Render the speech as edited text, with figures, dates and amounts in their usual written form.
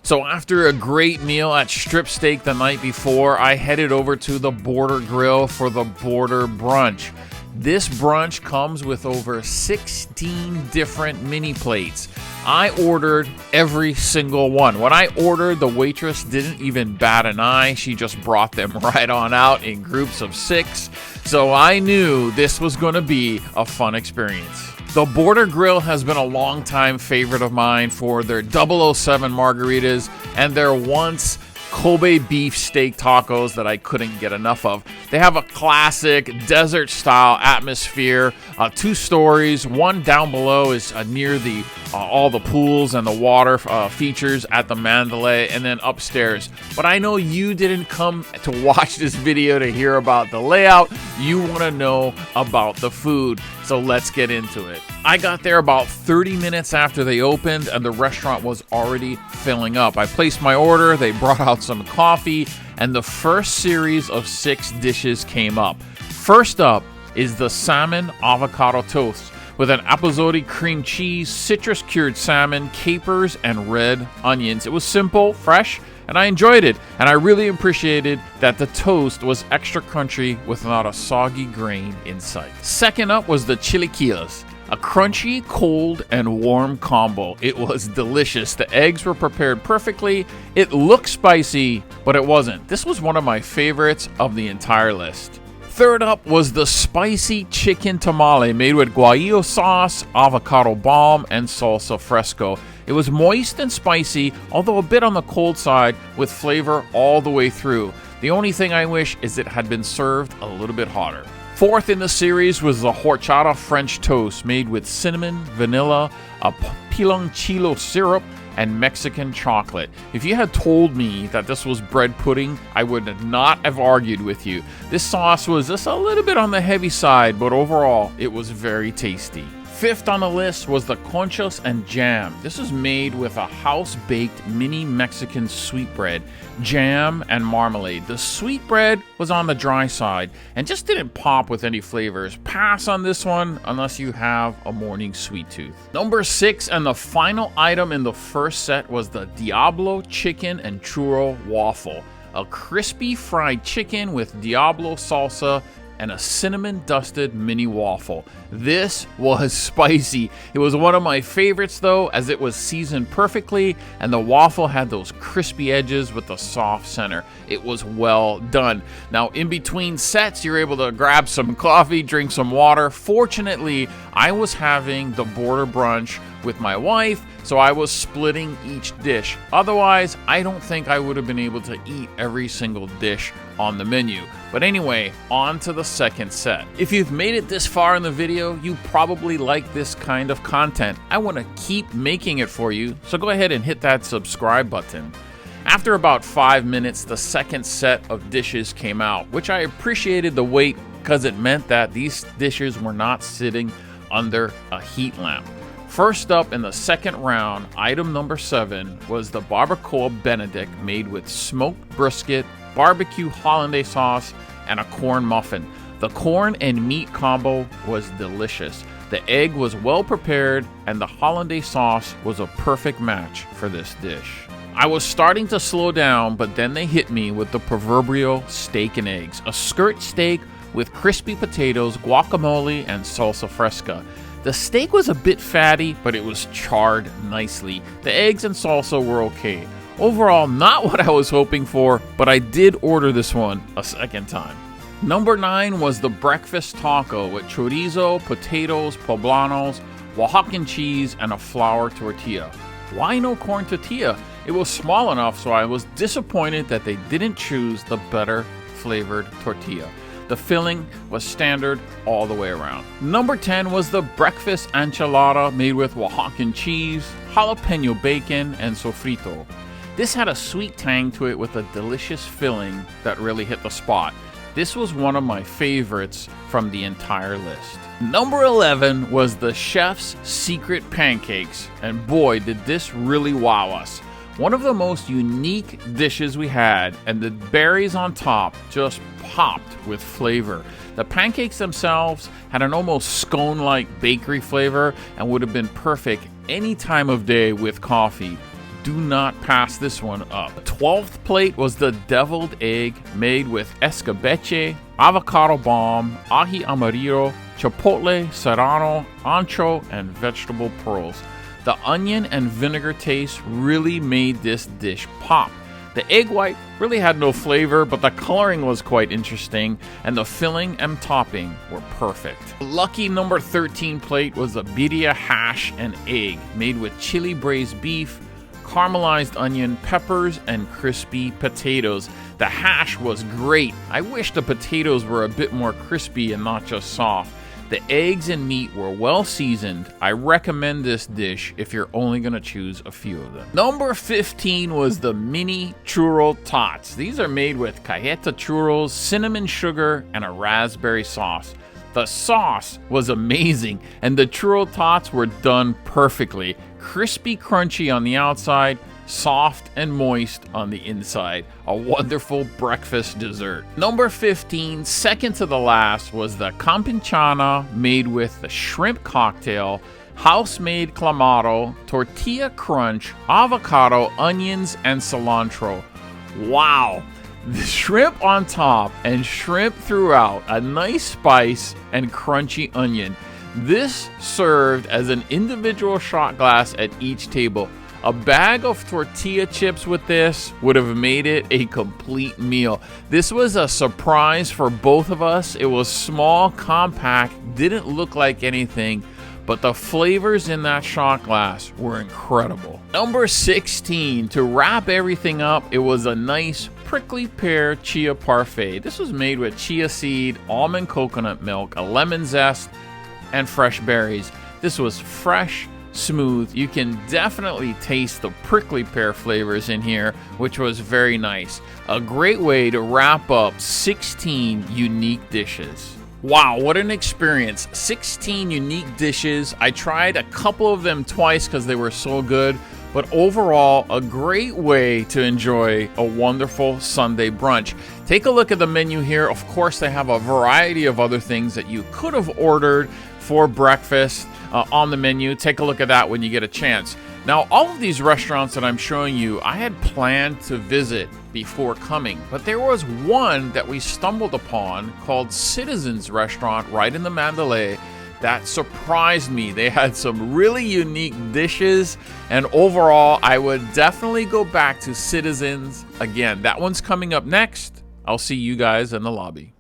So after a great meal at Strip Steak the night before, I headed over to the Border Grill for the Border Brunch. This brunch comes with over 16 different mini plates. I ordered every single one. When I ordered, the waitress didn't even bat an eye. She just brought them right on out in groups of 6. So I knew this was going to be a fun experience. The Border Grill has been a long-time favorite of mine for their 007 margaritas and their once Kobe beef steak tacos that I couldn't get enough of. They have a classic desert-style atmosphere, 2 stories. One down below is near the all the pools and the water features at the Mandalay, and then upstairs. But I know you didn't come to watch this video to hear about the layout. You want to know about the food, so let's get into it. I got there about 30 minutes after they opened, and the restaurant was already filling up. I placed my order, they brought out some coffee, and the first series of 6 dishes came up. First up is the salmon avocado toast with an apozzotti cream cheese, citrus cured salmon, capers, and red onions. It was simple, fresh, and I enjoyed it. And I really appreciated that the toast was extra crunchy with not a soggy grain in sight. Second up was the Chiliquiles, a crunchy, cold, and warm combo. It was delicious. The eggs were prepared perfectly. It looked spicy, but it wasn't. This was one of my favorites of the entire list. Third up was the spicy chicken tamale made with guajillo sauce, avocado balm, and salsa fresco. It was moist and spicy, although a bit on the cold side, with flavor all the way through. The only thing I wish is it had been served a little bit hotter. Fourth in the series was the Horchata French toast made with cinnamon, vanilla, a piloncillo syrup, and Mexican chocolate. If you had told me that this was bread pudding, I would not have argued with you. This sauce was just a little bit on the heavy side, but overall, it was very tasty. Fifth on the list was the Conchos and Jam. This is made with a house-baked mini Mexican sweetbread, jam, and marmalade. The sweetbread was on the dry side and just didn't pop with any flavors. Pass on this one unless you have a morning sweet tooth. Number 6 and the final item in the first set was the Diablo chicken and churro waffle. A crispy fried chicken with Diablo salsa and a cinnamon-dusted mini waffle. This was spicy. It was one of my favorites though, as it was seasoned perfectly and the waffle had those crispy edges with the soft center. It was well done. Now in between sets, you're able to grab some coffee, drink some water. Fortunately, I was having the Border Brunch with my wife, so I was splitting each dish. Otherwise, I don't think I would have been able to eat every single dish on the menu. But anyway, on to the second set. If you've made it this far in the video, you probably like this kind of content. I want to keep making it for you, so go ahead and hit that subscribe button. After about 5 minutes, the second set of dishes came out, which I appreciated the wait because it meant that these dishes were not sitting under a heat lamp. First up in the second round, item number 7 was the Barbacoa Benedict made with smoked brisket, barbecue hollandaise sauce, and a corn muffin. The corn and meat combo was delicious. The egg was well prepared, and the hollandaise sauce was a perfect match for this dish. I was starting to slow down, but then they hit me with the proverbial steak and eggs. A skirt steak with crispy potatoes, guacamole, and salsa fresca. The steak was a bit fatty, but it was charred nicely. The eggs and salsa were okay. Overall, not what I was hoping for, but I did order this one a second time. Number 9 was the breakfast taco with chorizo, potatoes, poblanos, Oaxacan cheese, and a flour tortilla. Why no corn tortilla? It was small enough, so I was disappointed that they didn't choose the better flavored tortilla. The filling was standard all the way around. Number 10 was the breakfast enchilada made with Oaxacan cheese, jalapeno bacon, and sofrito. This had a sweet tang to it with a delicious filling that really hit the spot. This was one of my favorites from the entire list. Number 11 was the chef's secret pancakes, and boy did this really wow us. One of the most unique dishes we had, and the berries on top just popped with flavor. The pancakes themselves had an almost scone-like bakery flavor and would have been perfect any time of day with coffee. do not pass this one up. The 12th plate was the deviled egg made with escabeche, avocado bomb, ají amarillo, chipotle, serrano, ancho, and vegetable pearls. The onion and vinegar taste really made this dish pop. The egg white really had no flavor, but the coloring was quite interesting, and the filling and topping were perfect. Lucky number 13 plate was a birria hash and egg made with chili braised beef, caramelized onion, peppers, and crispy potatoes. The hash was great. I wish the potatoes were a bit more crispy and not just soft. The eggs and meat were well seasoned. I recommend this dish if you're only going to choose a few of them. Number 15 was the mini churro tots. These are made with cajeta churros, cinnamon sugar, and a raspberry sauce. The sauce was amazing, and the churro tots were done perfectly. Crispy, crunchy on the outside, soft and moist on the inside. A wonderful breakfast dessert. Number 15, second to the last, was the kampinchana made with the shrimp cocktail, house-made clamato, tortilla crunch, avocado, onions, and cilantro. Wow! The shrimp on top and shrimp throughout, a nice spice and crunchy onion. This served as an individual shot glass at each table. A bag of tortilla chips with this would have made it a complete meal. This was a surprise for both of us. It was small, compact, didn't look like anything, but the flavors in that shot glass were incredible. Number 16, to wrap everything up, it was a nice prickly pear chia parfait. This was made with chia seed, almond coconut milk, a lemon zest, and fresh berries. This was fresh, smooth. You can definitely taste the prickly pear flavors in here, which was very nice. A great way to wrap up 16 unique dishes. Wow, what an experience. 16 unique dishes. I tried a couple of them twice because they were so good, but overall, a great way to enjoy a wonderful Sunday brunch. Take a look at the menu here. Of course, they have a variety of other things that you could have ordered for breakfast on the menu. Take a look at that when you get a chance. Now, all of these restaurants that I'm showing you, I had planned to visit before coming, but there was one that we stumbled upon called Citizens Restaurant right in the Mandalay that surprised me. They had some really unique dishes, and overall, I would definitely go back to Citizens again. That one's coming up next. I'll see you guys in the lobby.